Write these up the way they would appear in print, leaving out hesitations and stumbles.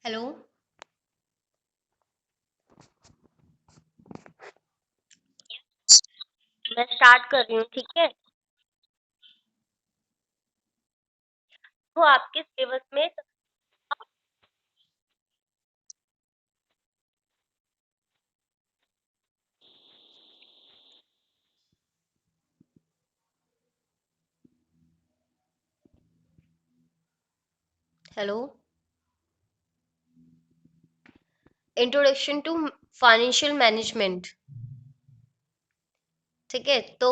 Hello. मैं start कर रही हूँ, ठीक है। तो आपके सिलेबस में hello. Introduction to financial management. ठीक है, तो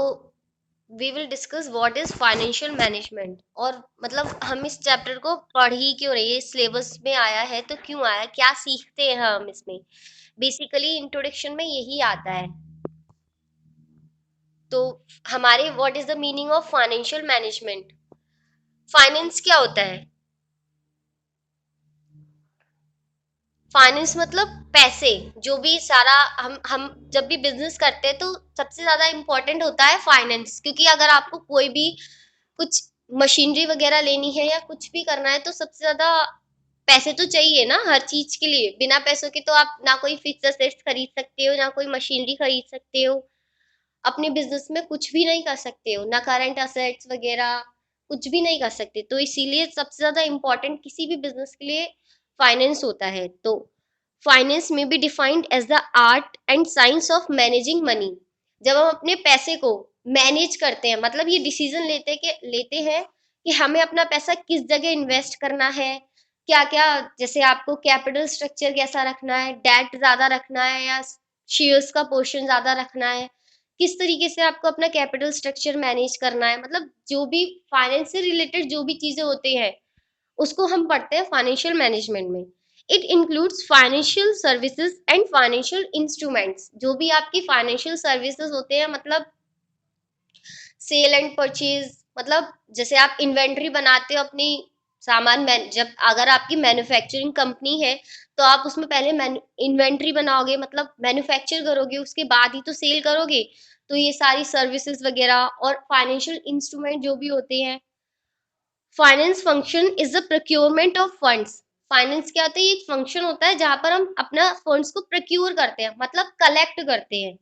we will discuss what is financial management. और मतलब हम इस चैप्टर को पढ़ ही क्यों रहे हैं, सिलेबस में आया है तो क्यों आया, क्या सीखते हैं हम इसमें। बेसिकली इंट्रोडक्शन में यही आता है। तो हमारे what is the meaning of financial management. Finance क्या होता है? फाइनेंस मतलब पैसे। जो भी सारा हम जब भी बिजनेस करते हैं तो सबसे ज्यादा इंपॉर्टेंट होता है फाइनेंस, क्योंकि अगर आपको कोई भी कुछ मशीनरी वगैरह लेनी है या कुछ भी करना है तो सबसे ज्यादा पैसे तो चाहिए ना हर चीज के लिए। बिना पैसों के तो आप ना कोई फिक्स एसेट्स खरीद सकते हो, ना कोई मशीनरी खरीद सकते हो, अपने बिजनेस में कुछ भी नहीं कर सकते हो, ना करंट असेट्स वगैरह कुछ भी नहीं कर सकते। तो इसीलिए सबसे ज्यादा इंपॉर्टेंट किसी भी बिजनेस के लिए फाइनेंस होता है। तो फाइनेंस में be defined as the art and science of managing money. जब हम अपने पैसे को मैनेज करते हैं, मतलब ये डिसीजन लेते हैं कि हमें अपना पैसा किस जगह इन्वेस्ट करना है, क्या क्या, जैसे आपको कैपिटल स्ट्रक्चर कैसा रखना है, डेट ज्यादा रखना है या शेयर्स का पोर्शन ज्यादा रखना है, किस तरीके से आपको अपना कैपिटल स्ट्रक्चर मैनेज करना है, मतलब जो भी फाइनेंस से रिलेटेड जो भी चीजें होती हैं उसको हम पढ़ते हैं फाइनेंशियल मैनेजमेंट में। It includes financial services and financial instruments. जो भी आपकी फाइनेंशियल सर्विसेज होते हैं, मतलब सेल एंड परचेज, मतलब जैसे आप इन्वेंट्री बनाते हो अपनी सामान जब अगर आपकी मैन्युफैक्चरिंग कंपनी है तो आप उसमें पहले इन्वेंट्री बनाओगे, मतलब मैन्युफैक्चर करोगे, उसके बाद ही तो सेल करोगे। तो ये सारी सर्विसेज वगैरह और फाइनेंशियल इंस्ट्रूमेंट जो भी होते हैं। Finance function is the procurement of funds. Finance क्या होता है? ये एक फंक्शन होता है जहां पर हम अपना फंड्स को प्रोक्योर करते हैं, मतलब कलेक्ट करते हैं।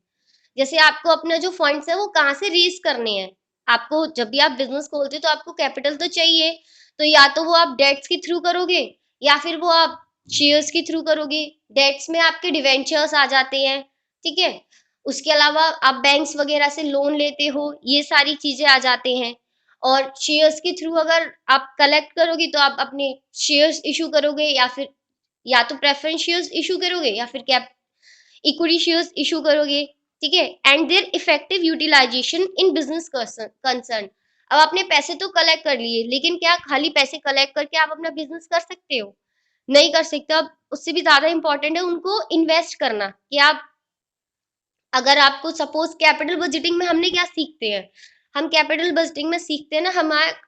जैसे आपको अपना जो फंड्स है वो कहाँ से रेज करने हैं। आपको जब भी आप बिजनेस खोलते हो तो आपको कैपिटल तो चाहिए। तो या तो वो आप डेट्स के थ्रू करोगे या फिर वो आप शेयर्स के थ्रू करोगे। डेट्स में आपके डिवेंचर्स आ जाते हैं, ठीक है। उसके अलावा आप बैंक्स वगैरह से लोन लेते हो, ये सारी चीजें आ जाते हैं। और शेयर्स के थ्रू अगर आप कलेक्ट करोगे तो आप अपने शेयर्स इशू करोगे, या फिर या तो प्रेफरेंस शेयर्स इशू करोगे या फिर कैप इक्विटी शेयर्स इशू करोगे, ठीक है। And their effective utilization in business concern. अब आपने पैसे तो कलेक्ट कर लिए, लेकिन क्या खाली पैसे कलेक्ट करके आप अपना बिजनेस कर सकते हो? नहीं कर सकते। अब उससे भी ज्यादा इंपॉर्टेंट है उनको इन्वेस्ट करना, कि आप अगर आपको सपोज कैपिटल बजटिंग में हमने क्या सीखते हैं, हम कैपिटल बजटिंग में सीखते हैं ना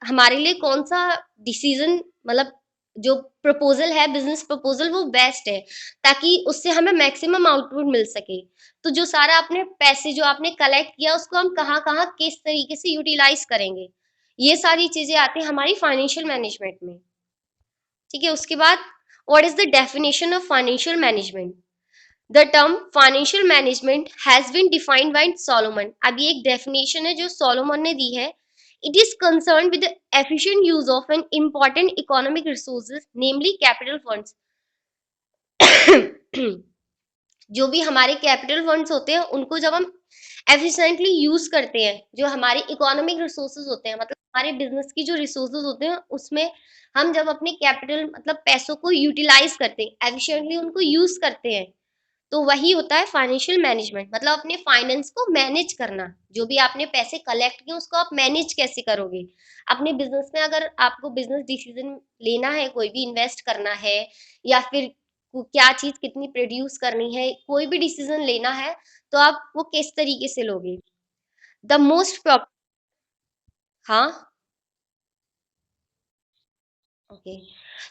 हमारे लिए कौन सा डिसीजन, मतलब जो प्रपोजल है, बिजनेस प्रपोजल, वो बेस्ट है, ताकि उससे हमें मैक्सिमम आउटपुट मिल सके। तो जो सारा अपने पैसे जो आपने कलेक्ट किया उसको हम कहाँ कहाँ किस तरीके से यूटिलाइज करेंगे, ये सारी चीजें आती हैं हमारी फाइनेंशियल मैनेजमेंट में, ठीक है। उसके बाद what is the definition of financial management. The term financial management has been defined by Solomon. अब ये एक डेफिनेशन है जो सोलोमन ने दी है। It is concern with efficient use of an important economic resources, namely capital funds. जो भी हमारे कैपिटल फंड्स होते हैं उनको जब हम एफिशिएंटली यूज करते हैं, जो हमारे इकोनॉमिक रिसोर्सेज होते हैं, मतलब हमारे बिजनेस की जो रिसोर्सेज होते हैं उसमें हम जब अपने कैपिटल मतलब पैसों को यूटिलाइज करते हैं, एफिशिएंटली उनको यूज करते हैं, तो वही होता है फाइनेंशियल मैनेजमेंट। मतलब अपने फाइनेंस को मैनेज करना। जो भी आपने पैसे कलेक्ट किए उसको आप मैनेज कैसे करोगे अपने बिजनेस में। अगर आपको बिजनेस डिसीजन लेना है, कोई भी इन्वेस्ट करना है, या फिर क्या चीज कितनी प्रोड्यूस करनी है, कोई भी डिसीजन लेना है, तो आप वो किस तरीके से लोगे। द मोस्ट हाँ, okay.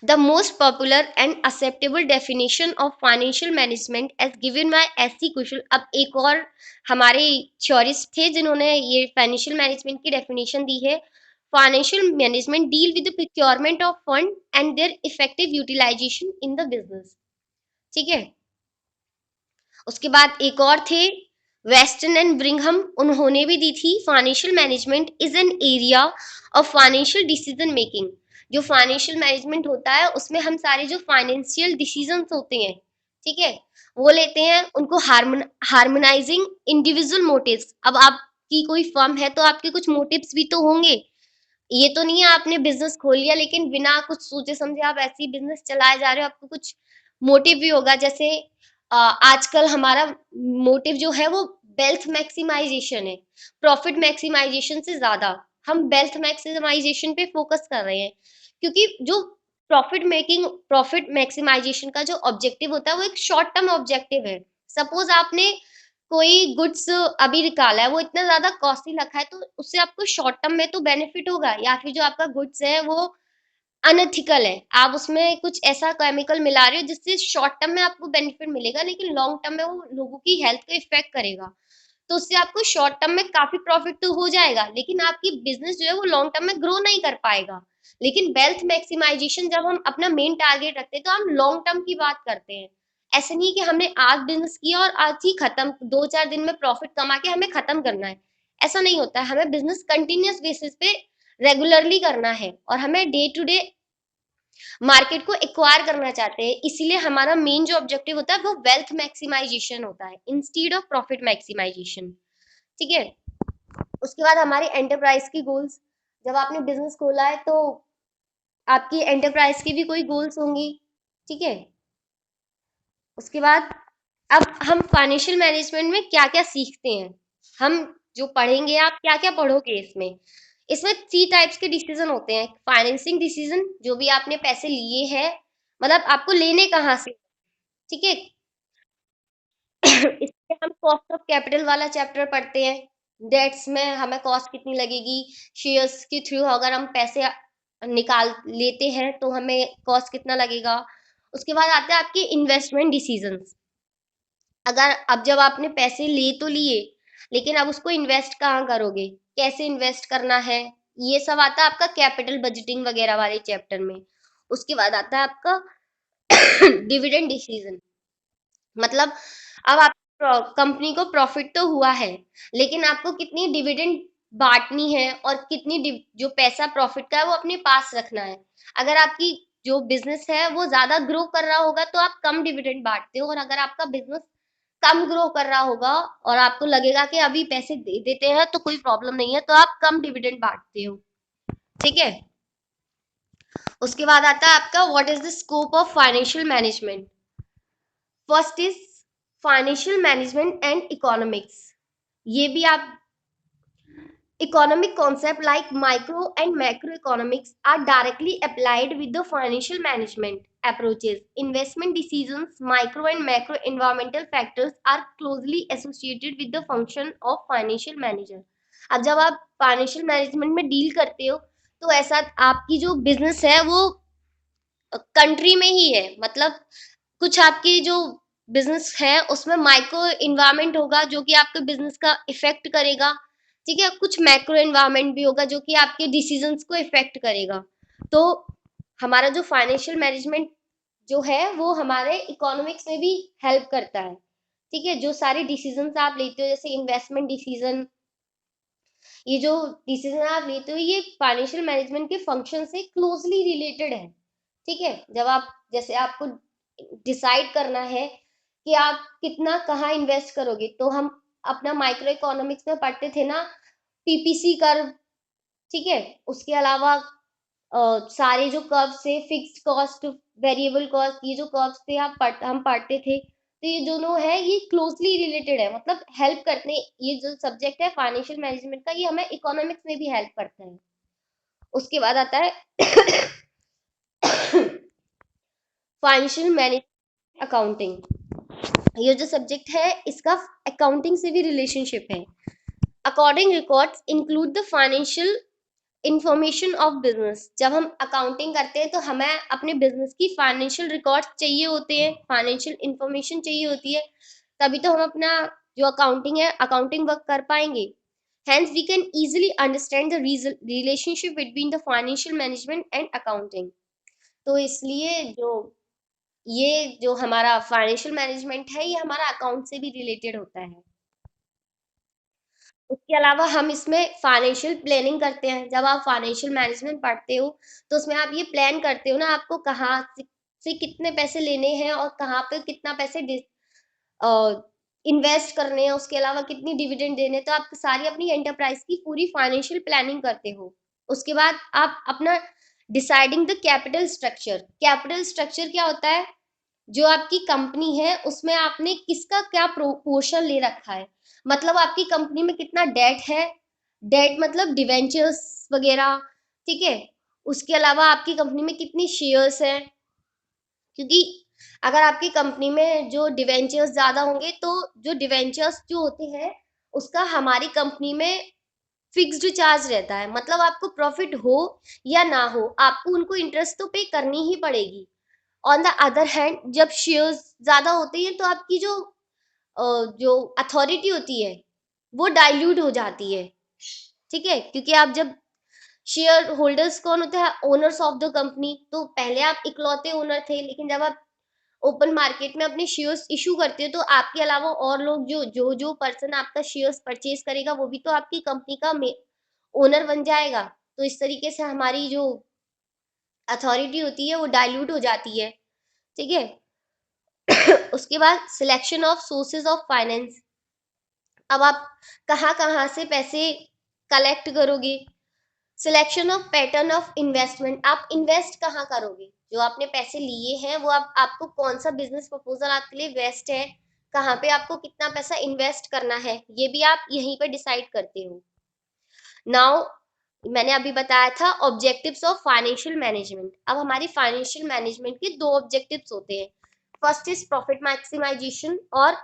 The most popular and acceptable definition of financial management as given by S C Kushal. अब एक और हमारे थ्योरिस्ट थे जिन्होंने ये फाइनेंशियल मैनेजमेंट की डेफिनेशन दी है, financial management deal with the procurement of fund and their effective utilization in the business. ठीक है। उसके बाद एक और थे वेस्टर्न एंड ब्रिंघम, उन्होंने भी दी थी financial management is an area of financial decision making. जो फाइनेंशियल मैनेजमेंट होता है उसमें हम सारे जो फाइनेंशियल डिसीजंस होते हैं, ठीक है, वो लेते हैं, उनको हार्मोनाइजिंग इंडिविजुअल मोटिव्स। अब आपकी कोई फर्म है तो आपके कुछ मोटिव्स भी तो होंगे। ये तो नहीं है आपने बिजनेस खोल लिया लेकिन बिना कुछ सोचे समझे आप ऐसे ही बिजनेस चलाए जा रहे हो, आपको कुछ मोटिव भी होगा। जैसे आजकल हमारा मोटिव जो है वो वेल्थ मैक्सिमाइजेशन है, प्रॉफिट मैक्सिमाइजेशन से ज्यादा हम वेल्थ मैक्सिमाइजेशन पे फोकस कर रहे हैं, क्योंकि जो प्रॉफिट मैक्सिमाइजेशन का जो ऑब्जेक्टिव होता है वो एक शॉर्ट टर्म ऑब्जेक्टिव है। सपोज आपने कोई गुड्स अभी निकाला है, वो इतना ज्यादा कॉस्टली रखा है, तो उससे आपको शॉर्ट टर्म में तो बेनिफिट होगा, या फिर जो आपका गुड्स है वो अनएथिकल है, आप उसमें कुछ ऐसा केमिकल मिला रहे हो जिससे शॉर्ट टर्म में आपको बेनिफिट मिलेगा लेकिन लॉन्ग टर्म में वो लोगों की हेल्थ को इफेक्ट करेगा, तो उससे आपको शॉर्ट टर्म में काफी प्रॉफिट तो हो जाएगा लेकिन आपकी बिजनेस जो है वो लॉन्ग टर्म में ग्रो नहीं कर पाएगा। लेकिन वेल्थ मैक्सिमाइजेशन जब हम अपना मेन टारगेट रखते हैं तो हम लॉन्ग टर्म की बात करते हैं। ऐसा नहीं कि हमने आज बिजनेस किया और आज ही खत्म, 2-4 दिन में प्रॉफिट कमा के हमें खत्म करना है, ऐसा नहीं होता है। हमें बिजनेस कंटिन्यूअस बेसिस पे रेगुलरली करना है और हमें डे टू डे मार्केट को एक्वायर करना चाहते हैं, इसीलिए हमारा मेन जो ऑब्जेक्टिव होता है वो वेल्थ मैक्सिमाइजेशन होता है इंस्टीड ऑफ प्रॉफिट मैक्सिमाइजेशन। ठीक है। उसके बाद हमारे एंटरप्राइज की गोल्स, जब आपने बिजनेस खोला है तो आपकी एंटरप्राइज की भी कोई गोल्स होंगी। ठीक है। उसके बाद अब हम फाइनेंशियल मैनेजमेंट में क्या क्या सीखते हैं, हम जो पढ़ेंगे, आप क्या क्या पढ़ोगे इसमें। इसमें 3 टाइप्स के डिसीजन होते हैं। फाइनेंसिंग डिसीजन, जो भी आपने पैसे लिए हैं, मतलब आपको लेने कहाँ से, ठीक है। इसमें हम कॉस्ट ऑफ कैपिटल वाला चैप्टर पढ़ते हैं, डेट्स में हमें कॉस्ट कितनी लगेगी, शेयर्स के थ्रू अगर हम पैसे निकाल लेते हैं तो हमें कॉस्ट कितना लगेगा। उसके बाद आते हैं आपके इन्वेस्टमेंट डिसीजंस, अगर अब जब आपने पैसे ले तो लिए लेकिन अब उसको इन्वेस्ट कहाँ करोगे, कैसे इन्वेस्ट करना है, ये सब आता है आपका कैपिटल बजटिंग वगैरह वाले चैप्टर में। उसके बाद आता है आपका डिविडेंड डिसीजन, मतलब अब आप कंपनी को प्रॉफिट तो हुआ है लेकिन आपको कितनी डिविडेंड बांटनी है और कितनी जो पैसा प्रॉफिट का है वो अपने पास रखना है। अगर आपकी जो बिजनेस है वो ज्यादा ग्रो कर रहा होगा तो आप कम डिविडेंड बांटते हो, और अगर आपका बिजनेस कम ग्रो कर रहा होगा और आपको लगेगा कि अभी पैसे दे देते हैं तो कोई प्रॉब्लम नहीं है, तो आप कम डिविडेंड बांटते हो। ठीक है। उसके बाद आता है आपका what is the scope of financial management. First is financial management and economics. ये भी आप economic concept like micro and macroeconomics are directly applied with the financial management approaches. Investment decisions, micro and macro environmental factors are closely associated with the function of financial manager. अब जब आप financial management में deal करते हो तो ऐसा आपकी जो बिजनेस है वो कंट्री में ही है, मतलब कुछ आपकी जो बिजनेस है उसमें माइक्रो इन्वायरमेंट होगा जो कि आपके बिजनेस का इफेक्ट करेगा। ठीक है। कुछ मैक्रो इन्वायरमेंट भी होगा जो कि आपके डिसीजंस को इफेक्ट करेगा। तो हमारा जो फाइनेंशियल मैनेजमेंट जो है वो हमारे इकोनॉमिक्स में भी हेल्प करता है। ठीक है। जो सारे डिसीजंस आप लेते हो जैसे इन्वेस्टमेंट डिसीजन, ये जो डिसीजन आप लेते हो ये फाइनेंशियल मैनेजमेंट के फंक्शन से क्लोजली रिलेटेड है। ठीक है। जब आप जैसे आपको डिसाइड करना है कि आप कितना कहाँ इन्वेस्ट करोगे, तो हम अपना माइक्रो इकोनॉमिक्स में पढ़ते थे ना, पीपीसी कर्व। ठीक है। उसके अलावा सारे जो कर्व से फिक्स्ड कॉस्ट, वेरिएबल कॉस्ट, ये जो कर्व्स थे हम पढ़ते थे, तो ये दोनों है ये क्लोजली रिलेटेड है, मतलब हेल्प करते हैं। ये जो सब्जेक्ट है फाइनेंशियल मैनेजमेंट का ये हमें इकोनॉमिक्स में भी हेल्प करता है। उसके बाद आता है फाइनेंशियल मैनेजमेंट अकाउंटिंग। ये जो सब्जेक्ट है इसका अकाउंटिंग से भी रिलेशनशिप है। According records include the financial information of business. जब हम अकाउंटिंग करते हैं तो हमें अपने बिजनेस की फाइनेंशियल रिकॉर्ड्स चाहिए होते हैं, फाइनेंशियल इंफॉर्मेशन चाहिए होती है, तभी तो हम अपना जो अकाउंटिंग है अकाउंटिंग वर्क कर पाएंगे, Hence, we can easily understand the relationship between the financial management and accounting. तो इसलिए जो हमारा फाइनेंशियल मैनेजमेंट है, ये हमारा अकाउंट से भी रिलेटेड होता है। उसके अलावा हम इसमें फाइनेंशियल प्लानिंग करते हैं। जब आप फाइनेंशियल मैनेजमेंट पढ़ते हो, तो उसमें आप ये प्लान करते हो ना, आपको कहाँ से कितने पैसे लेने हैं और कहाँ पे कितना पैसे इन्वेस्ट करने हैं, उसके अलावा कितनी डिविडेंड देने हैं, तो आप सारी अपनी एंटरप्राइज की पूरी फाइनेंशियल प्लानिंग करते हो। उसके बाद आप अपना डिसाइडिंग द कैपिटल स्ट्रक्चर क्या होता है, जो आपकी कंपनी है उसमें आपने किसका क्या पोर्शन ले रखा है, मतलब आपकी कंपनी में कितना डेट है, डेट मतलब डिवेंचर्स वगैरह, ठीक है। उसके अलावा आपकी कंपनी में कितनी शेयर्स हैं, क्योंकि अगर आपकी कंपनी में जो डिवेंचर्स ज्यादा होंगे, तो जो डिवेंचर्स जो होते हैं उसका हमारी कंपनी में फिक्स्ड चार्ज रहता है, मतलब आपको प्रॉफिट हो या ना हो, आपको उनको इंटरेस्ट तो पे करनी ही पड़ेगी। ऑन द अदर हैंड, जब शेयर्स ज्यादा होते हैं, तो आपकी जो अथॉरिटी होती है वो डाइल्यूट हो जाती है, ठीक है। क्योंकि आप जब शेयर होल्डर्स कौन होते हैं, ओनर्स ऑफ द कंपनी, तो पहले आप इकलौते ओनर थे, लेकिन जब आप ओपन मार्केट में अपने शेयर्स इशू करते हो, तो आपके अलावा और लोग जो पर्सन आपका शेयर्स परचेज करेगा, वो भी तो आपकी कंपनी का ओनर बन जाएगा। तो इस तरीके से हमारी जो अथॉरिटी होती है वो डाइल्यूट हो जाती है, ठीक है। उसके बाद selection of sources of finance. अब आप कहाँ कहाँ से पैसे कलेक्ट करोगे, selection of pattern of investment, आप इन्वेस्ट कहाँ करोगे, जो आपने पैसे लिए हैं वो आपको कौन सा बिजनेस प्रपोजल आपके लिए बेस्ट है, कहाँ पे आपको कितना पैसा इन्वेस्ट करना है, ये भी आप यहीं पर डिसाइड करते हो। नाउ, मैंने अभी बताया था ऑब्जेक्टिव्स ऑफ फाइनेंशियल मैनेजमेंट। अब हमारी फाइनेंशियल मैनेजमेंट के दो ऑब्जेक्टिव्स होते हैं, फर्स्ट इज प्रॉफिट मैक्सिमाइजेशन और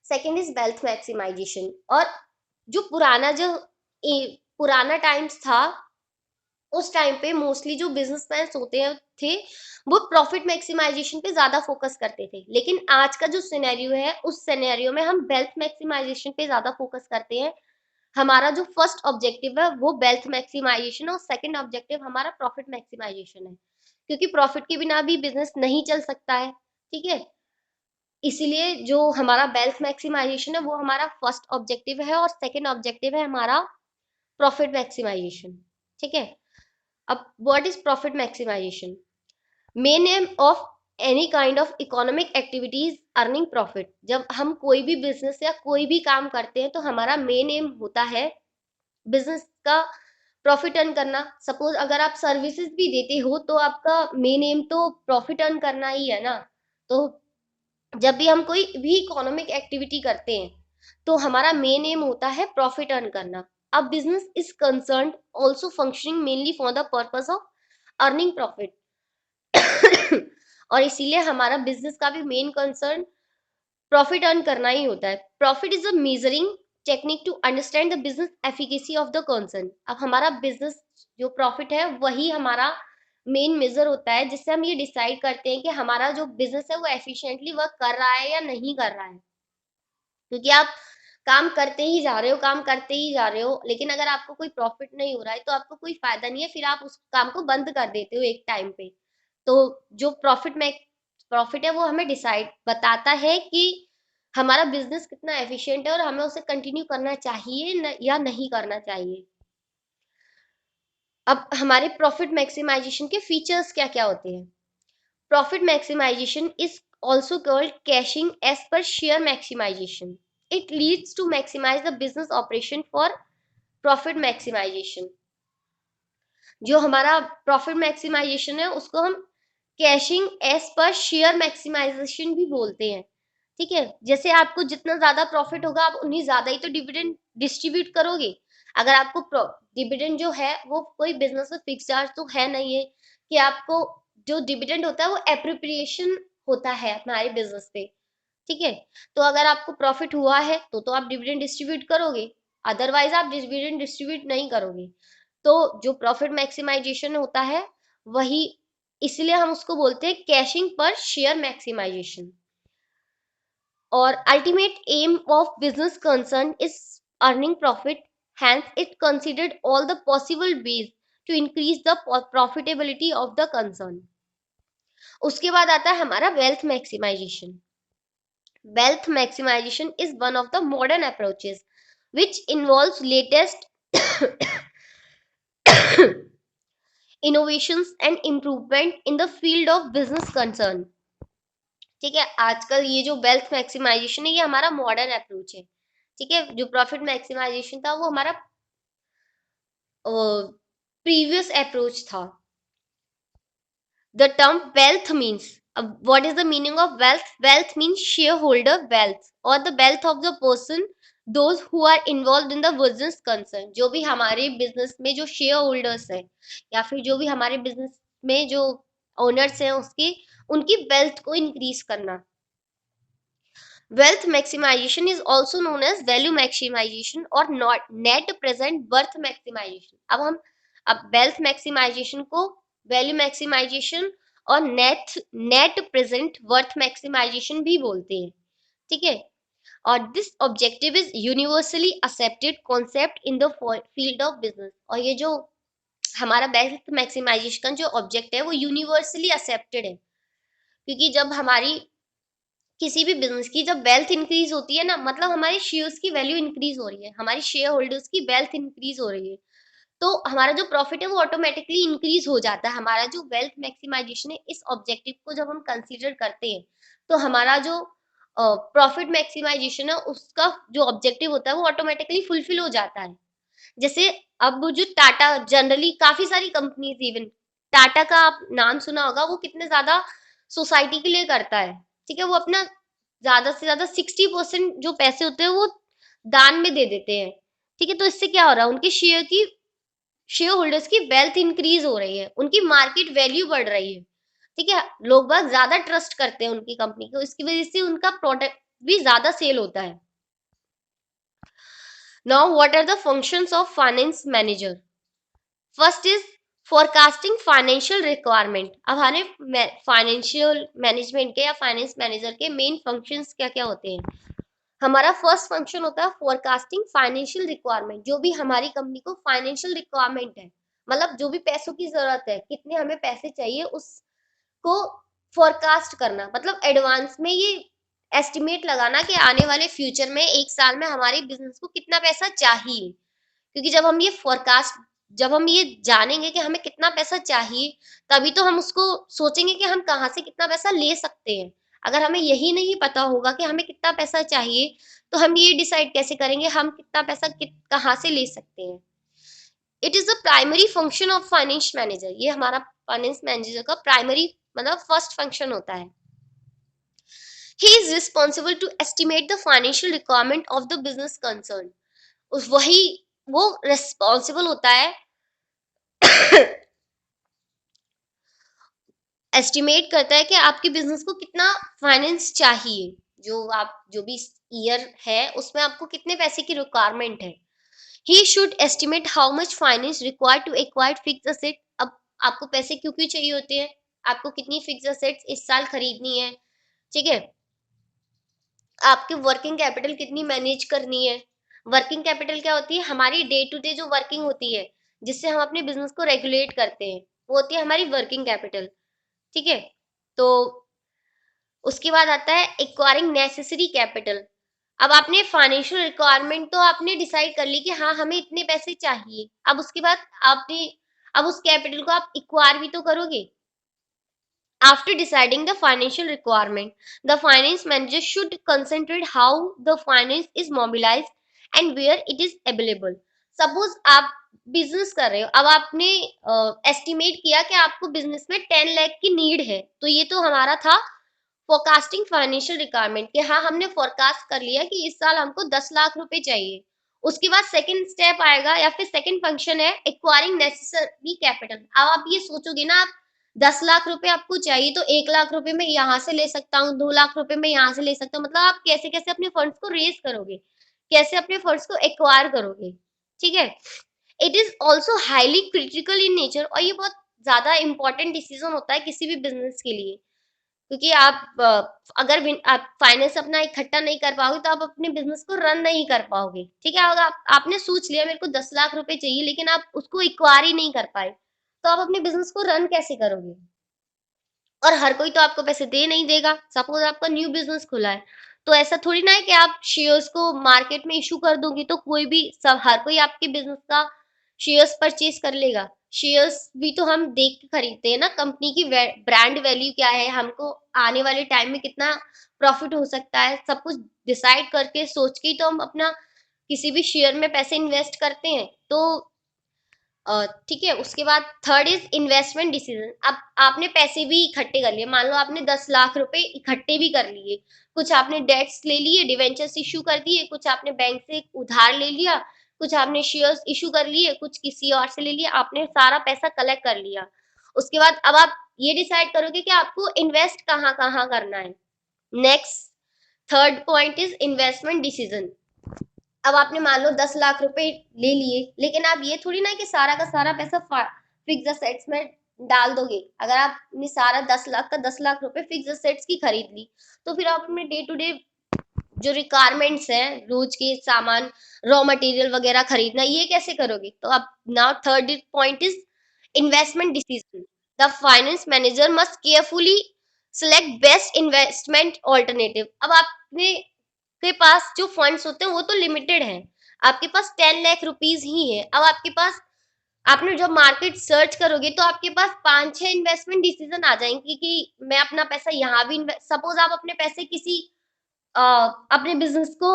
सेकेंड इज वेल्थ मैक्सिमाइजेशन। और जो पुराना टाइम्स था, उस टाइम पे मोस्टली जो बिजनेसमैन होते हैं थे, वो प्रॉफिट मैक्सिमाइजेशन पे ज्यादा फोकस करते थे, लेकिन आज का जो सिनेरियो है, उस सिनेरियो में हम वेल्थ मैक्सिमाइजेशन पे ज्यादा फोकस करते हैं। हमारा जो फर्स्ट ऑब्जेक्टिव है वो वेल्थ मैक्सिमाइजेशन और सेकंड ऑब्जेक्टिव हमारा प्रॉफिट मैक्सिमाइजेशन है, क्योंकि प्रॉफिट के बिना भी बिजनेस नहीं चल सकता है, ठीक है। इसीलिए जो हमारा वेल्थ मैक्सिमाइजेशन है वो हमारा फर्स्ट ऑब्जेक्टिव है, और सेकंड ऑब्जेक्टिव है हमारा प्रॉफिट मैक्सिमाइजेशन, ठीक है। अब what is profit maximization, main aim of any kind of economic activities earning profit. जब हम कोई भी बिजनेस या कोई भी काम करते हैं, तो हमारा मेन एम होता है बिजनेस का प्रॉफिट अर्न करना। सपोज अगर आप सर्विसेज भी देते हो, तो आपका मेन एम तो प्रॉफिट अर्न करना ही है ना। तो जब भी हम कोई भी इकोनॉमिक एक्टिविटी करते हैं, तो हमारा मेन एम होता है प्रॉफिट अर्न करना। अब business is concern also functioning mainly for the purpose of earning profit. और इसीलिए हमारा बिजनेस का भी मेन कंसर्न प्रॉफिट अर्न करना ही होता है। Profit is a measuring technique to understand the business efficacy of the concern. अब हमारा बिजनेस जो प्रॉफिट है वही हमारा मेन मेजर होता है, जिससे हम ये डिसाइड करते हैं कि हमारा जो बिजनेस है वो एफिशिएंटली वर्क कर रहा है या नहीं कर रहा है। क्योंकि आप काम करते ही जा रहे हो, काम करते ही जा रहे हो, लेकिन अगर आपको कोई प्रॉफिट नहीं हो रहा है, तो आपको कोई फायदा नहीं है, फिर आप उस काम को बंद कर देते हो एक टाइम पे। तो जो प्रॉफिट है वो हमें डिसाइड बताता है कि हमारा बिजनेस कितना एफिशिएंट है, और हमें उसे कंटिन्यू करना चाहिए या नहीं करना चाहिए। अब हमारे प्रॉफिट मैक्सिमाइजेशन के फीचर्स क्या क्या होते हैं। Profit maximization is also called caching as per share maximization. It leads to maximize the business operation for profit maximization. जो हमारा प्रॉफिट मैक्सिमाइजेशन है उसको हम caching as per share maximization भी बोलते हैं, ठीक है। जैसे आपको जितना ज्यादा प्रॉफिट होगा, आप उतनी ज्यादा ही तो डिविडेंड डिस्ट्रीब्यूट करोगे। अगर आपको डिविडेंड जो है वो कोई बिजनेस में फिक्स चार्ज तो है नहीं है कि आपको जो डिविडेंड होता है वो एप्रोप्रिएशन होता है हमारे बिजनेस पे, ठीक है। तो अगर आपको प्रॉफिट हुआ है तो आप डिविडेंड डिस्ट्रीब्यूट करोगे, अदरवाइज आप डिविडेंड डिस्ट्रीब्यूट नहीं करोगे। तो जो प्रॉफिट मैक्सिमाइजेशन होता है वही, इसलिए हम उसको बोलते हैं कैशिंग पर शेयर मैक्सिमाइजेशन। और ultimate aim of business concern is earning profit Hence, it considered all the possible ways to increase the profitability of the concern. उसके बाद आता है हमारा wealth maximization. Wealth maximization is one of the modern approaches which involves latest innovations and improvement in the field of business concern. ठीक है, आजकल ये जो वेल्थ मैक्सिमाइजेशन है ये हमारा मॉडर्न अप्रोच है. ठीक है, जो प्रॉफिट मैक्सिमाइजेशन था वो हमारा प्रीवियस अप्रोच था. The term wealth means, what is the meaning of wealth? Wealth means shareholder wealth or the wealth of the person, those who are involved in the business concern. जो भी हमारे business में जो share holders है या फिर जो भी हमारे बिजनेस में जो ओनर्स हैं उसकी उनकी वेल्थ को इंक्रीज करना. Wealth maximization is also known as value maximization or not net present worth maximization. अब wealth maximization को value maximization और net present worth maximization भी बोलते हैं. ठीक है, और this objective is universally accepted concept in the field of business. और ये जो हमारा wealth maximization का जो object है वो universally accepted है, क्योंकि जब हमारी किसी भी बिजनेस की जब वेल्थ इंक्रीज होती है ना, मतलब हमारे शेयर्स की वैल्यू इंक्रीज हो रही है, हमारी शेयर होल्डर्स की वेल्थ इंक्रीज हो रही है, तो हमारा जो प्रॉफिट है वो ऑटोमेटिकली इंक्रीज हो जाता है. हमारा जो वेल्थ मैक्सिमाइजेशन है इस ऑब्जेक्टिव को जब हम कंसीडर करते हैं तो हमारा जो प्रॉफिट मैक्सिमाइजेशन है उसका जो ऑब्जेक्टिव होता है वो ऑटोमेटिकली फुलफिल हो जाता है. जैसे अब जो टाटा, जनरली काफी सारी कंपनीज, इवन टाटा का आप नाम सुना होगा, वो कितने ज्यादा सोसाइटी के लिए करता है. ठीक है, वो अपना ज्यादा से ज्यादा 60% जो पैसे होते हैं वो दान में दे देते हैं. ठीक है, तो इससे क्या हो रहा है, उनके शेयर होल्डर्स की वेल्थ इंक्रीज हो रही है, उनकी मार्केट वैल्यू बढ़ रही है. ठीक है, लोग बहुत ज्यादा ट्रस्ट करते हैं उनकी कंपनी को, इसकी वजह से उनका प्रोडक्ट भी ज्यादा सेल होता है. Now, what are the functions of finance manager? First is forecasting financial requirement. अब हमें फाइनेंशियल मैनेजमेंट के या फाइनेंस मैनेजर के मेन फंक्शंस क्या क्या होते हैं. हमारा फर्स्ट फंक्शन होता है फोरकास्टिंग फाइनेंशियल रिक्वायरमेंट. जो भी हमारी कंपनी को फाइनेंशियल रिक्वायरमेंट है, मतलब जो भी पैसों की जरूरत है, कितने हमें पैसे चाहिए, उसको फोरकास्ट करना, मतलब एडवांस में ये एस्टिमेट लगाना कि आने वाले फ्यूचर में एक साल में हमारे बिजनेस को कितना पैसा चाहिए. क्योंकि जब हम ये जानेंगे कि हमें कितना पैसा चाहिए, तभी तो हम उसको सोचेंगे कि हम कहाँ से कितना पैसा ले सकते हैं. अगर हमें यही नहीं पता होगा कि हमें कितना पैसा चाहिए, तो हम ये डिसाइड कैसे करेंगे हम कितना पैसा कहाँ से ले सकते हैं. It is the primary function of finance manager. ये हमारा फाइनेंस मैनेजर का प्राइमरी मतलब फर्स्ट फंक्शन होता है. He is responsible to estimate the financial requirement of the business concern. वो रिस्पॉन्सिबल होता है एस्टिमेट करता है कि आपके बिजनेस को कितना फाइनेंस चाहिए, जो भी ईयर है उसमें आपको कितने पैसे की रिक्वायरमेंट है. He should estimate how much finance required to acquire fix asset. अब आपको पैसे क्यों क्यों चाहिए होते हैं, आपको कितनी फिक्स असेट्स इस साल खरीदनी है. ठीक है, आपकी वर्किंग कैपिटल कितनी मैनेज करनी है. वर्किंग कैपिटल क्या होती है, हमारी डे टू डे जो वर्किंग होती है जिससे हम अपने बिजनेस को रेगुलेट करते हैं, वो होती है हमारी वर्किंग कैपिटल. ठीक है, तो उसके बाद आता है एक्वायरिंग नेसेसरी कैपिटल. अब आपने फाइनेंशियल रिक्वायरमेंट तो आपने डिसाइड कर ली कि हाँ हमें इतने पैसे चाहिए. अब उसके बाद अब उस कैपिटल को आप एक्वायर भी तो करोगे. After deciding the financial requirement, the finance manager should concentrate how the finance is mobilized and where it is available. Suppose आप बिजनेस कर रहे हो, अब आपने एस्टिमेट किया कि आपको बिजनेस में 10 लाख की नीड है, तो ये तो हमारा था फोरकास्टिंग फाइनेंशियल रिक्वायरमेंट कि हाँ हमने फोरकास्ट कर लिया कि इस साल हमको 10 लाख रुपए चाहिए. उसके बाद सेकंड स्टेप आएगा या फिर सेकंड फंक्शन है एक्वायरिंग नेसेसरी कैपिटल. अब आप ये सोचोगे ना, आप 10 लाख रुपए आपको चाहिए तो 1 लाख रुपए मैं यहाँ से ले सकता हूँ, 2 लाख रुपए मैं यहाँ से ले सकता हूँ. मतलब आप कैसे कैसे अपने फंड्स को रेज करोगे, कैसे अपने फंड्स को एक्वायर करोगे. ठीक है, it is also highly critical in nature. और ये बहुत ज्यादा इंपॉर्टेंट डिसीजन होता है किसी भी बिजनेस के लिए. क्योंकि आप अगर आप फाइनेंस अपना इकट्ठा नहीं कर पाओगे तो आप अपने बिजनेस को रन नहीं कर पाओगे। ठीक है, अगर आपने सोच लिया मेरे को 10 लाख रुपए चाहिए लेकिन आप उसको एक्वायर ही नहीं कर पाए, तो आप अपने बिजनेस को रन कैसे करोगे? और हर कोई तो आपको पैसे दे नहीं देगा। सपोज आपका न्यू बिजनेस खुला है, तो ऐसा थोड़ी ना है कि आप शेयर्स को मार्केट में इशू कर दोगे तो कोई भी सब हर कोई आपके बिजनेस का शेयर्स परचेज कर लेगा। शेयर्स भी तो हम देख के खरीदते हैं ना, कंपनी की ब्रांड वैल्यू क्या है, हमको आने वाले टाइम में कितना प्रॉफिट हो सकता है, सब कुछ डिसाइड करके सोच के ही तो हम अपना किसी भी शेयर में पैसे इन्वेस्ट करते हैं। तो ठीक है, उसके बाद थर्ड इज इन्वेस्टमेंट डिसीजन। अब आपने पैसे भी इकट्ठे कर लिए, मान लो आपने 10 लाख रुपए इकट्ठे भी कर लिए, कुछ आपने डेट्स ले लिए, डिवेंचर्स इशू कर दिए, कुछ आपने बैंक से उधार ले लिया, कुछ आपने शेयर्स इशू कर लिए, कुछ किसी और से ले लिया, आपने सारा पैसा कलेक्ट कर लिया। उसके बाद अब आप ये डिसाइड करोगे कि आपको इन्वेस्ट कहाँ कहाँ करना है। Next, third point is investment decision. अब आपने मान लो 10 लाख रुपए ले लिए, लेकिन आप ये थोड़ी ना कि सारा का सारा पैसा फिक्स असेट्स में डाल दोगे। अगर आपने सारा 10 लाख का 10 लाख रुपए फिक्स असेट्स की खरीद ली, तो फिर आप अपने डे टू डे जो रिक्वायरमेंट्स हैं, रोज के सामान, रॉ मटेरियल वगैरह खरीदना, ये कैसे करोगे? तो अब now third point is investment decision. The finance manager must carefully select best investment alternative. अब आपने के पास जो फंड्स होते हैं वो तो लिमिटेड हैं, आपके पास 10 लाख रुपीज ही है। अब आपके पास, आपने जब मार्केट सर्च करोगे तो आपके पास 5-6 इन्वेस्टमेंट डिसीजन आ जाएंगे कि मैं अपना पैसा यहाँ भी सपोज आप अपने पैसे किसी अपने बिजनेस को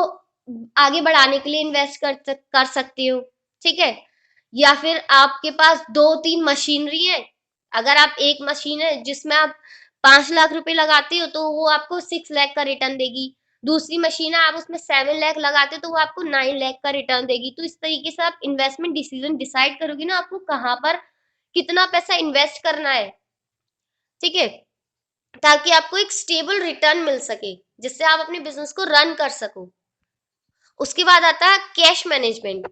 आगे बढ़ाने के लिए इन्वेस्ट कर सकते हो। ठीक है, या फिर आपके पास 2-3 मशीनरी है, अगर आप एक मशीन है जिसमें आप 5 लाख रुपए लगाते हो तो वो आपको 6 लाख का रिटर्न देगी, दूसरी मशीन है आप उसमें 7 लाख लगाते हो तो वो आपको 9 लाख का रिटर्न देगी। तो इस तरीके से आप इन्वेस्टमेंट डिसीजन डिसाइड करोगे ना, आपको कहाँ पर कितना पैसा इन्वेस्ट करना है। ठीक है, ताकि आपको एक स्टेबल रिटर्न मिल सके जिससे आप अपने बिजनेस को रन कर सको। उसके बाद आता है कैश मैनेजमेंट।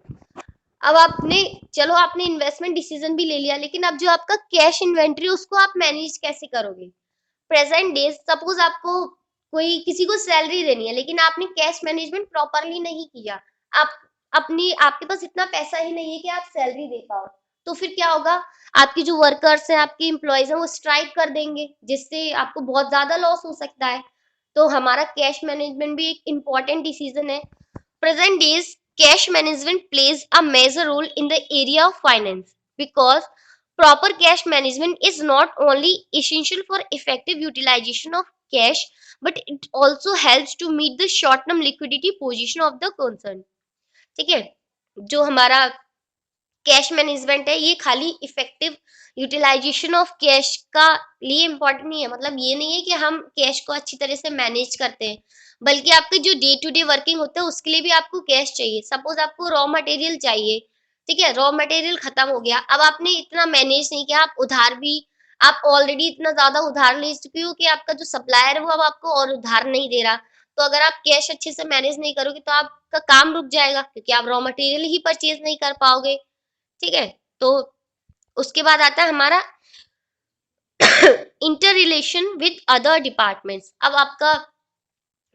अब आपने, चलो आपने इन्वेस्टमेंट डिसीजन भी ले लिया, लेकिन अब जो आपका कैश इन्वेंट्री उसको आप मैनेज कैसे करोगे? प्रेजेंट डेज सपोज आपको कोई किसी को सैलरी देनी है लेकिन आपने कैश मैनेजमेंट प्रॉपरली नहीं किया, आप अपनी आपके पास इतना पैसा ही नहीं है कि आप सैलरी दे पाओ, तो फिर क्या होगा? आपकी जो वर्कर्स हैं, आपके एम्प्लॉयज हैं, वो स्ट्राइक कर देंगे जिससे आपको बहुत ज्यादा लॉस हो सकता है। तो हमारा कैश मैनेजमेंट भी एक इम्पॉर्टेंट डिसीजन है। Present days, cash management plays a major role in the area of finance because proper cash management is not only essential for effective utilization of cash, but it also helps to meet the short-term liquidity position of the concern. ठीक है, जो हमारा cash management है ये खाली effective utilisation of cash का लिए important नहीं है। मतलब ये नहीं है कि हम कैश को अच्छी तरह से मैनेज करते हैं, बल्कि आपके जो डे टू डे वर्किंग होता है उसके लिए भी आपको कैश चाहिए। सपोज आपको रॉ मटेरियल चाहिए, ठीक है, रॉ मटेरियल खत्म हो गया, अब आपने इतना मैनेज नहीं किया, आप उधार भी, आप ऑलरेडी इतना ज्यादा उधार ले चुके हो कि आपका जो सप्लायर है वो अब आपको और उधार नहीं दे रहा। तो अगर आप कैश अच्छे से मैनेज नहीं करोगे तो आपका काम रुक जाएगा क्योंकि आप रॉ मटेरियल ही परचेज नहीं कर पाओगे। ठीक है, तो उसके बाद आता है हमारा inter relation with other departments. अब आपका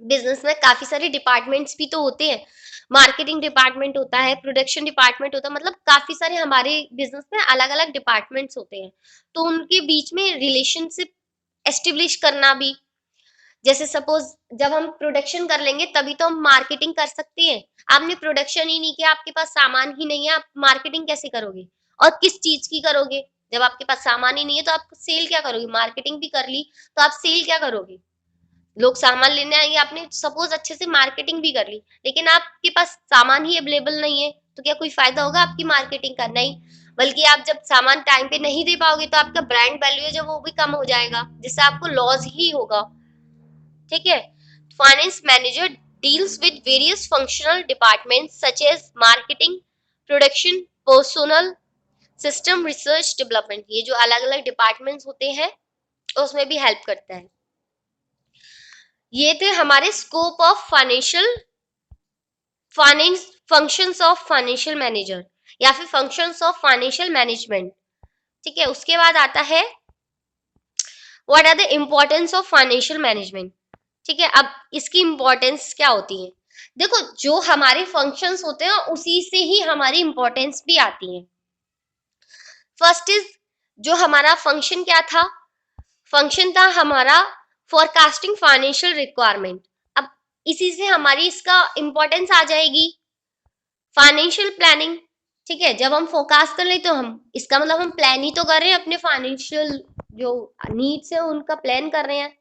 बिजनेस में काफी सारे डिपार्टमेंट्स भी तो होते हैं, मार्केटिंग डिपार्टमेंट होता है, प्रोडक्शन डिपार्टमेंट होता है, मतलब काफी सारे हमारे बिजनेस में अलग अलग डिपार्टमेंट्स होते हैं। तो उनके बीच में रिलेशनशिप एस्टेब्लिश करना भी, जैसे सपोज जब हम प्रोडक्शन कर लेंगे तभी तो हम मार्केटिंग कर सकते हैं। आपने प्रोडक्शन ही नहीं किया, आपके पास सामान ही नहीं है, आप मार्केटिंग कैसे करोगे? और किस चीज की करोगे? जब आपके पास सामान ही नहीं है तो आप सेल क्या करोगे? मार्केटिंग भी कर ली तो आप सेल क्या करोगे? लोग सामान लेने आएंगे, आपने सपोज अच्छे से मार्केटिंग भी कर ली लेकिन आपके पास सामान ही अवेलेबल नहीं है, तो क्या कोई फायदा होगा आपकी मार्केटिंग का? नहीं, बल्कि आप जब सामान टाइम पे नहीं दे पाओगे तो आपका ब्रांड वैल्यू है जो वो भी कम हो जाएगा, जिससे आपको लॉस ही होगा। ठीक है, finance manager deals with various functional departments such as marketing, production, personal, system, research, development. ये जो अलग अलग डिपार्टमेंट्स होते हैं उसमें भी हेल्प करता है। ये थे हमारे scope of finance functions of financial manager या फिर फंक्शंस ऑफ फाइनेंशियल मैनेजमेंट। ठीक है, उसके बाद आता है what are the importance of financial management. ठीक है, अब इसकी इम्पोर्टेंस क्या होती है। देखो, जो हमारे फंक्शंस होते हैं उसी से ही हमारी इम्पोर्टेंस भी आती है। फर्स्ट इज, जो हमारा फंक्शन क्या था, फंक्शन था हमारा फोरकास्टिंग फाइनेंशियल रिक्वायरमेंट। अब इसी से हमारी इसका इंपॉर्टेंस आ जाएगी, फाइनेंशियल प्लानिंग। ठीक है, जब हम फोरकास्ट कर ले तो हम इसका मतलब हम प्लान ही तो कर रहे हैं, अपने फाइनेंशियल जो नीड्स है उनका प्लान कर रहे हैं।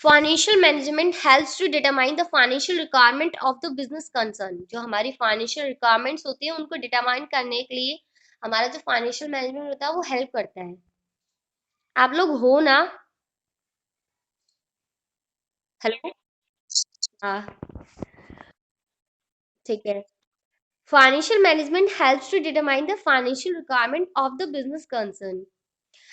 Financial management helps to determine the financial requirement of the business concern. जो हमारी फाइनेंशियल रिक्वायरमेंट्स होती है उनको डिटरमाइन करने के लिए हमारा जो फाइनेंशियल मैनेजमेंट होता है वो हेल्प करता है। आप लोग हो ना? हेलो। हाँ, ठीक है। Financial management helps to determine the financial requirement of the business concern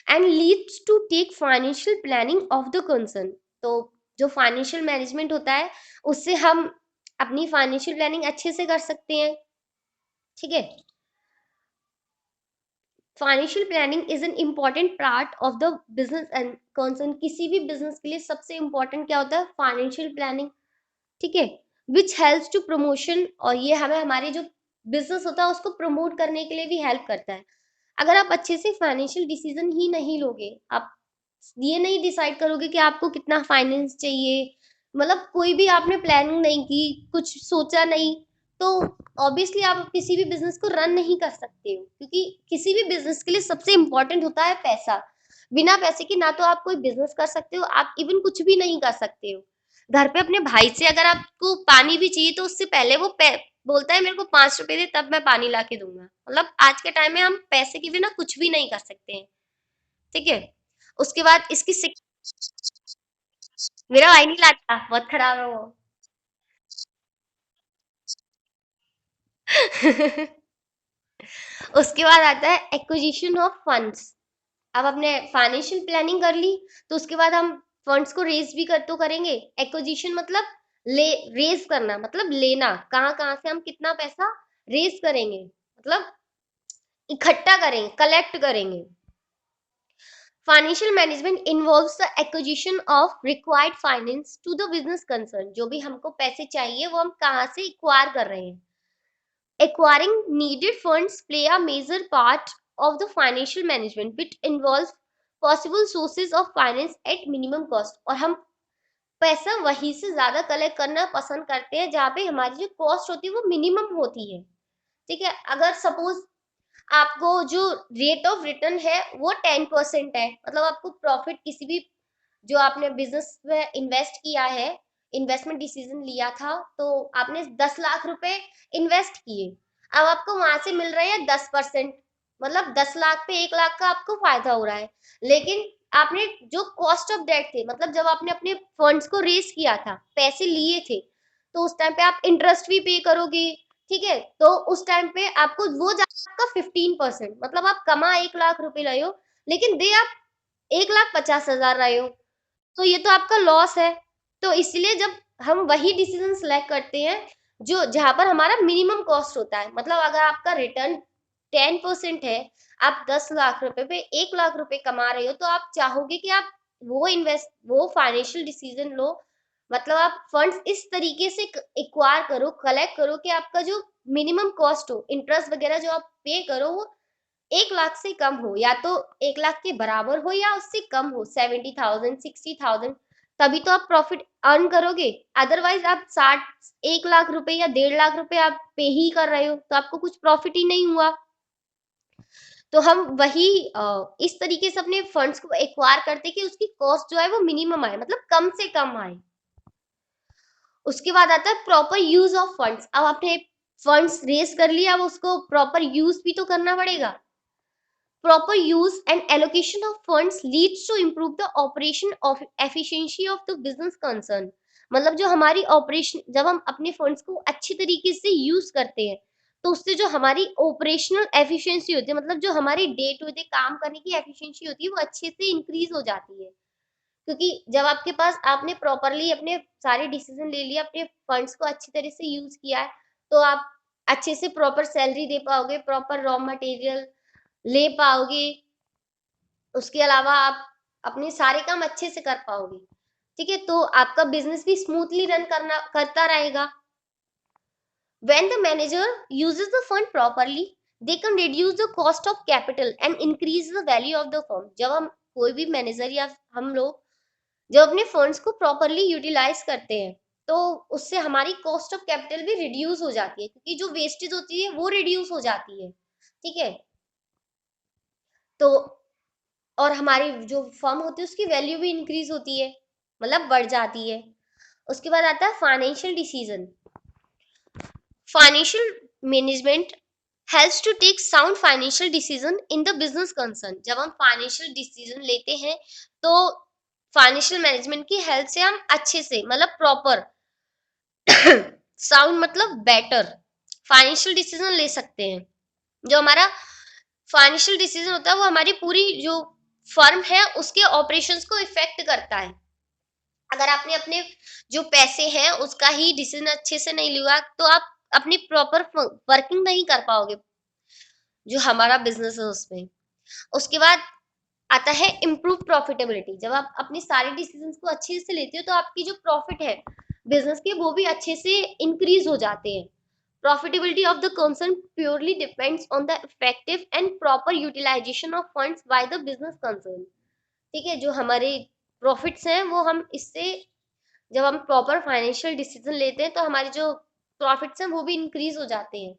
and leads to take financial planning of the concern. तो जो फाइनेंशियल मैनेजमेंट होता है उससे हम अपनी फाइनेंशियल प्लानिंग अच्छे से कर सकते हैं। ठीक है, financial planning is an important part of the business and concern. किसी भी बिजनेस के लिए सबसे इम्पोर्टेंट क्या होता है, फाइनेंशियल प्लानिंग। ठीक है, विच हेल्प्स टू प्रमोशन, और ये हमें हमारे जो बिजनेस होता है उसको प्रमोट करने के लिए भी हेल्प करता है। अगर आप अच्छे से फाइनेंशियल डिसीजन ही नहीं लोगे, आप ये नहीं डिसाइड करोगे कि आपको कितना फाइनेंस चाहिए, मतलब कोई भी आपने प्लानिंग नहीं की, कुछ सोचा नहीं, तो ऑब्वियसली आप किसी भी बिजनेस को रन नहीं कर सकते हो, क्योंकि किसी भी बिजनेस के लिए सबसे इंपॉर्टेंट होता है पैसा। बिना पैसे के ना तो आप कोई बिजनेस कर सकते हो, आप इवन कुछ भी नहीं कर सकते हो। घर पे अपने भाई से अगर आपको पानी भी चाहिए तो उससे पहले वो बोलता है मेरे को 5 रुपए दे, तब मैं पानी ला के दूंगा। मतलब आज के टाइम में हम पैसे के बिना कुछ भी नहीं कर सकते हैं। ठीक है, उसके बाद इसकी मेरा भाई नहीं लाता, बहुत खराब है वो। उसके बाद आता है एक्विजिशन ऑफ फंड्स। अब आपने फाइनेंशियल प्लानिंग कर ली, तो उसके बाद हम फंड्स को रेज भी कर तो करेंगे। एक्विजिशन मतलब ले रेज करना, मतलब लेना, कहाँ कहाँ से हम कितना पैसा रेज करेंगे, मतलब इकट्ठा करेंगे, कलेक्ट करेंगे। Financial management involves the acquisition of required finance to the business concern. जो भी हमको पैसे चाहिए वो हम कहाँ से एक्वायर कर रहे हैं। Acquiring needed funds play a major part of the financial management, which involves possible sources of finance at minimum cost। और हम पैसा वहीं से ज्यादा कलेक्ट करना पसंद करते हैं जहाँ पे हमारी जो कॉस्ट होती है वो मिनिमम होती है। ठीक है, अगर सपोज आपको जो रेट ऑफ रिटर्न है वो 10% है, मतलब आपको प्रॉफिट किसी भी जो आपने बिजनेस में इन्वेस्ट किया है, इन्वेस्टमेंट डिसीजन लिया था, तो आपने 10 लाख रुपए इन्वेस्ट किए, अब आपको वहां से मिल रहे हैं 10%, मतलब 10 लाख पे 1 लाख का आपको फायदा हो रहा है। लेकिन आपने जो कॉस्ट ऑफ डेट थे, मतलब जब आपने अपने फंड्स को रेस किया था, पैसे लिए थे, तो उस टाइम पे आप इंटरेस्ट भी पे करोगे। ठीक है, तो उस टाइम पे आपको वो आपका 15%, मतलब आप कमा 1 लाख रुपए रहे हो, लेकिन दे आप 1,50,000 रहे हो, तो ये तो आपका लॉस है। तो इसलिए जब हम वही डिसीजन सेलेक्ट करते हैं जो जहां पर हमारा मिनिमम कॉस्ट होता है, मतलब अगर आपका रिटर्न 10% है, आप 10 लाख रुपए पे 1 लाख रुपए कमा रहे हो, तो आप चाहोगे कि आप वो फाइनेंशियल डिसीजन लो, मतलब आप फंड्स इस तरीके से एक्वायर करो, कलेक्ट करो कि आपका जो मिनिमम कॉस्ट हो, इंटरेस्ट वगैरह जो आप पे करो वो 1 लाख से कम हो, या तो 1 लाख के बराबर हो या उससे कम हो, 70,000 60,000, तभी तो आप प्रॉफिट अर्न करोगे। अदरवाइज आप 1 लाख रुपए या 1.5 लाख रुपए आप पे ही कर रहे हो, तो आपको कुछ प्रॉफिट ही नहीं हुआ। तो हम वही इस तरीके से अपने फंड्स को एक्वायर करते कि उसकी कॉस्ट जो है वो मिनिमम आए, मतलब कम से कम आए। उसके बाद आता है प्रॉपर यूज ऑफ फंड्स। अब आपने फंड्स रेज कर लिया, अब उसको प्रॉपर यूज भी तो करना पड़ेगा। Proper use and allocation of funds leads to improve the operation of efficiency of the business concern। मतलब जो हमारी ऑपरेशन, जब हम अपने फंड्स को अच्छी तरीके से यूज करते हैं, तो उससे जो हमारी ऑपरेशनल एफिशिएंसी होती है, मतलब जो हमारी डे टू डे काम करने की एफिशिएंसी होती है वो अच्छे से इंक्रीज हो जाती है। क्योंकि जब आपके पास आपने प्रॉपरली अपने सारे डिसीजन ले लिए, अपने फंड्स को अच्छी तरह से यूज किया है, तो आप अच्छे से प्रॉपर सैलरी दे पाओगे, प्रॉपर रॉ मटेरियल ले पाओगे, उसके अलावा आप अपने सारे काम अच्छे से कर पाओगे, ठीक है? तो आपका बिज़नेस भी स्मूथली रन करता रहेगा। When the manager uses the fund properly, they can reduce the cost of capital and increase the value of the firm. जब हम कोई भी मैनेजर या हम लोग जब अपने फंड्स को प्रॉपरली यूटिलाइज करते हैं, तो उससे हमारी कॉस्ट ऑफ कैपिटल भी रिड्यूस हो जाती है, क्योंकि जो वेस्टेज होती है वो रिड्यूस हो जाती है, ठीक है? तो और हमारी जो फर्म होती है उसकी वैल्यू भी इंक्रीज होती है, मतलब बढ़ जाती है। उसके बाद आता है financial decision. Financial management helps to take sound financial decision in the business concern. जब हम फाइनेंशियल डिसीजन लेते हैं, तो फाइनेंशियल मैनेजमेंट की हेल्प से हम अच्छे से, मतलब प्रॉपर साउंड मतलब बेटर फाइनेंशियल डिसीजन ले सकते हैं। जो हमारा फाइनेंशियल डिसीजन होता है वो हमारी पूरी जो फर्म है उसके ऑपरेशंस को इफेक्ट करता है। अगर आपने अपने जो पैसे हैं उसका ही डिसीजन अच्छे से नहीं लिया, तो आप अपनी प्रॉपर वर्किंग नहीं कर पाओगे जो हमारा बिजनेस है उसमें। उसके बाद आता है इम्प्रूव प्रॉफिटेबिलिटी। जब आप अपनी सारी डिसीजंस को अच्छे से लेते हो, तो आपकी जो प्रॉफिट है बिजनेस के वो भी अच्छे से इंक्रीज हो जाते हैं। Profitability of the concern purely depends on the effective and proper utilization of funds by the business concern, ठीक है? जो हमारे प्रॉफिट्स हैं वो हम इससे, जब हम प्रॉपर फाइनेंशियल डिसीजन लेते हैं, तो हमारे जो प्रॉफिट्स हैं वो भी इंक्रीज हो जाते हैं,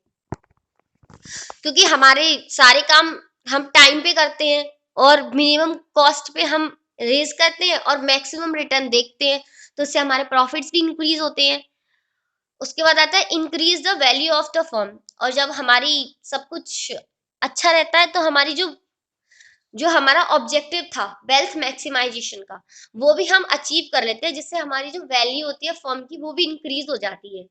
क्योंकि हमारे सारे काम हम टाइम पे करते हैं और मिनिमम कॉस्ट पे हम रेज करते हैं और मैक्सिमम रिटर्न देखते हैं, तो उससे हमारे प्रॉफिट्स भी इंक्रीज होते हैं। उसके बाद आता है increase the value of the firm. और जब हमारी सब कुछ अच्छा रहता है, तो हमारी जो जो हमारा ऑब्जेक्टिव था वेल्थ मैक्सिमाइजेशन का, वो भी हम अचीव कर लेते हैं, जिससे हमारी जो वैल्यू होती है फर्म की वो भी इंक्रीज हो जाती है।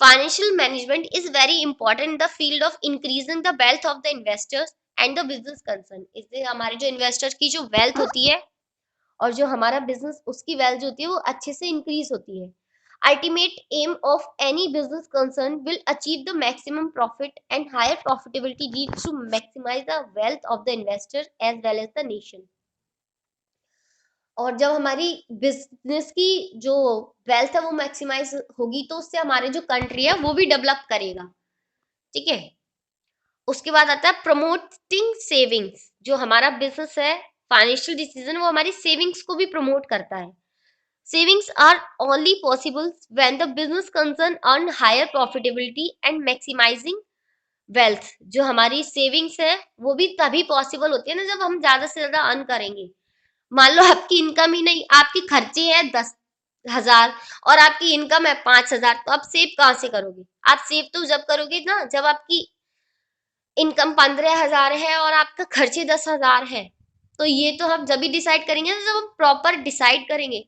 Financial management is very important in the field of increasing the wealth of the investors and the business concern। इससे हमारे जो इन्वेस्टर्स की जो वेल्थ होती है और जो हमारा बिजनेस उसकी वेल्थ होती है वो अच्छे से इंक्रीज होती है। Ultimate aim of any business concern will achieve the maximum profit, and higher profitability leads to maximize the wealth of the investor as well as the nation। और जब हमारी बिजनेस की जो वेल्थ है वो मैक्सिमाइज होगी, तो उससे हमारे जो कंट्री है वो भी डेवलप करेगा, ठीक है? उसके बाद आता है प्रमोटिंग सेविंग्स। जो हमारा बिजनेस है, फाइनेंशियल डिसीजन, वो हमारी सेविंग्स को भी प्रमोट करता है। Savings are only possible when the business concern earn higher profitability and maximizing wealth. जो हमारी सेविंग्स है वो भी तभी पॉसिबल होती है ना, जब हम ज्यादा से ज्यादा अर्न करेंगे। मान लो आपकी इनकम ही नहीं, आपके खर्चे हैं 10,000 और आपकी इनकम है 5,000, तो आप सेव कहाँ से करोगे? आप सेव तो जब करोगे ना जब आपकी इनकम 15,000 है और आपका खर्चे 10,000 है। तो ये तो हम जब भी डिसाइड करेंगे ना, जब हम प्रॉपर डिसाइड करेंगे।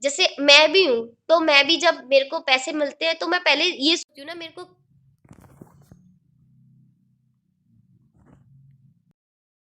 जैसे मैं भी हूँ, तो मैं भी जब मेरे को पैसे मिलते हैं, तो मैं पहले ये सोचती हूँ ना, मेरे को